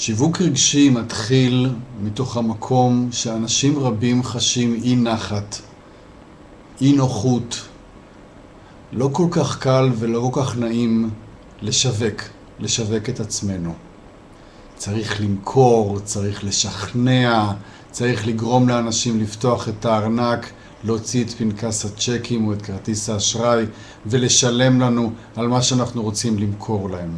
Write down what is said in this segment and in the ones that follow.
שיווק רגשי מתחיל מתוך המקום שאנשים רבים חשים אי נחת, אי נוחות. לא כל כך קל ולא כל כך נעים לשווק את עצמנו. צריך למכור, צריך לשכנע, צריך לגרום לאנשים לפתוח את הארנק, להוציא את פנקס הצ'קים או את כרטיס האשראי ולשלם לנו על מה שאנחנו רוצים למכור להם.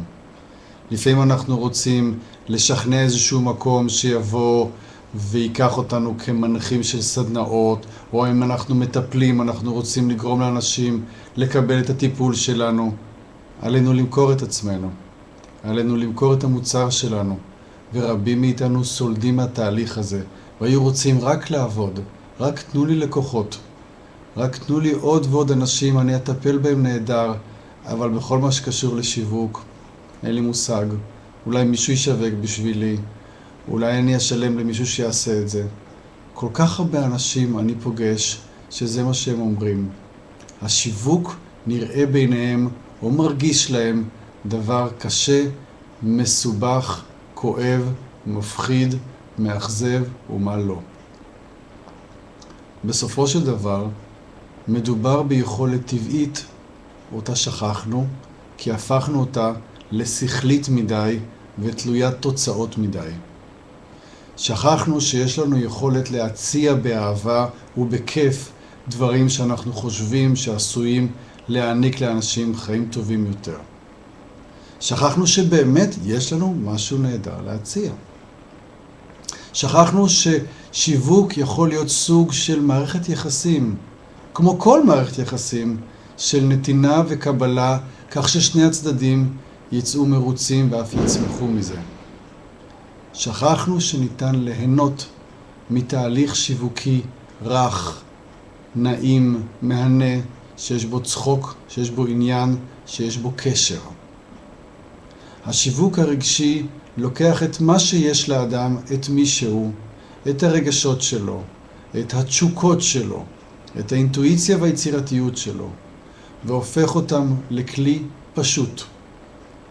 לפעמים אנחנו רוצים לשכנע איזשהו מקום שיבוא ויקח אותנו כמנחים של סדנאות, או אם אנחנו מטפלים, אנחנו רוצים לגרום לאנשים לקבל את הטיפול שלנו. עלינו למכור את עצמנו, עלינו למכור את המוצר שלנו, ורבים מאיתנו סולדים מהתהליך הזה, והיו רוצים רק לעבוד, רק תנו לי לקוחות, רק תנו לי עוד ועוד אנשים, אני אטפל בהם נהדר, אבל בכל מה שקשור לשיווק, אין לי מושג. אולי מישהו ישווק בשבילי, אולי אני אשלם למישהו שיעשה את זה. כל כך הרבה אנשים אני פוגש שזה מה שהם אומרים. השיווק נראה ביניהם או מרגיש להם דבר קשה, מסובך, כואב, מפחיד, מאכזב ומה לא. בסופו של דבר, מדובר ביכולת טבעית, אותה שכחנו, כי הפכנו אותה לשכלית מדי ותלוית תוצאות מדי. שכחנו שיש לנו יכולת להציע באהבה ובכיף דברים שאנחנו חושבים שעשויים להעניק לאנשים חיים טובים יותר. שכחנו שבאמת יש לנו משהו נהדר להציע. שכחנו ששיווק יכול להיות סוג של מערכת יחסים, כמו כל מערכת יחסים, של נתינה וקבלה, כך ששני הצדדים יצאו מרוצים ואף יצמחו מזה. שכחנו שניתן ליהנות מתהליך שיווקי רך, נעים, מהנה, שיש בו צחוק, שיש בו עניין, שיש בו קשר. השיווק הרגשי לוקח את מה שיש לאדם, את מי שהוא, את הרגשות שלו, את התשוקות שלו, את האינטואיציה והיצירתיות שלו, והופך אותם לכלי פשוט,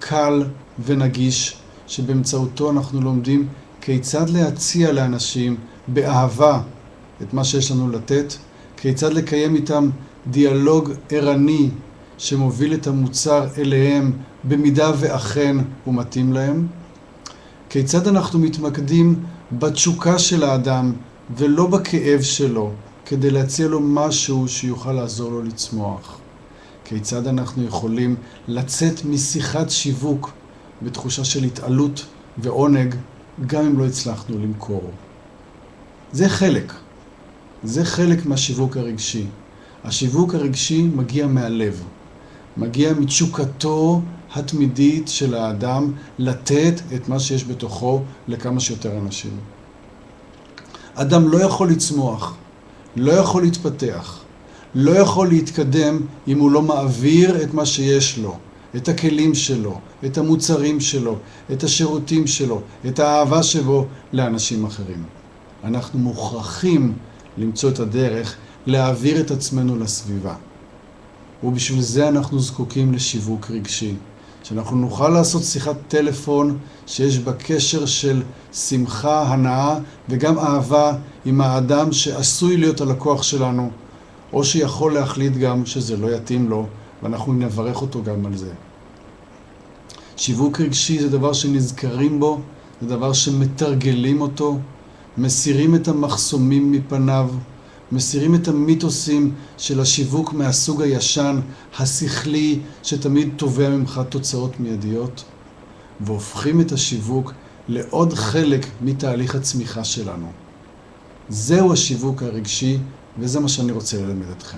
קל ונגיש, שבאמצעותו אנחנו לומדים כיצד להציע לאנשים באהבה את מה שיש לנו לתת, כיצד לקיים איתם דיאלוג ערני שמוביל את המוצר אליהם במידה ואכן הוא מתאים להם, כיצד אנחנו מתמקדים בתשוקה של האדם ולא בכאב שלו, כדי להציע לו משהו שיוכל לעזור לו לצמוח. כיצד אנחנו יכולים לצאת משיחת שיווק בתחושה של התעלות ועונג, גם אם לא הצלחנו למכור. זה חלק מהשיווק הרגשי. השיווק הרגשי מגיע מהלב, מגיע מתשוקתו התמידית של האדם לתת את מה שיש בתוכו לכמה שיותר אנשים. אדם לא יכול לצמוח, לא יכול להתפתח, לא יכול להתקדם אם הוא לא מעביר את מה שיש לו, את הכלים שלו, את המוצרים שלו, את השירותים שלו, את האהבה שבו לאנשים אחרים. אנחנו מוכרחים למצוא את הדרך להעביר את עצמנו לסביבה. ובשביל זה אנחנו זקוקים לשיווק רגשי. שאנחנו נוכל לעשות שיחת טלפון שיש בה קשר של שמחה, הנאה וגם אהבה עם האדם שעשוי להיות הלקוח שלנו, או שיכול להחליט גם שזה לא יתאים לו, ואנחנו נברך אותו גם על זה. שיווק רגשי זה דבר שנזכרים בו, זה דבר שמתרגלים אותו, מסירים את המחסומים מפניו, מסירים את המיתוסים של השיווק מהסוג הישן, השכלי, שתמיד תובע ממך תוצאות מיידיות, והופכים את השיווק לעוד חלק מתהליך הצמיחה שלנו. זהו השיווק הרגשי, וזה מה שאני רוצה ללמד אתכם.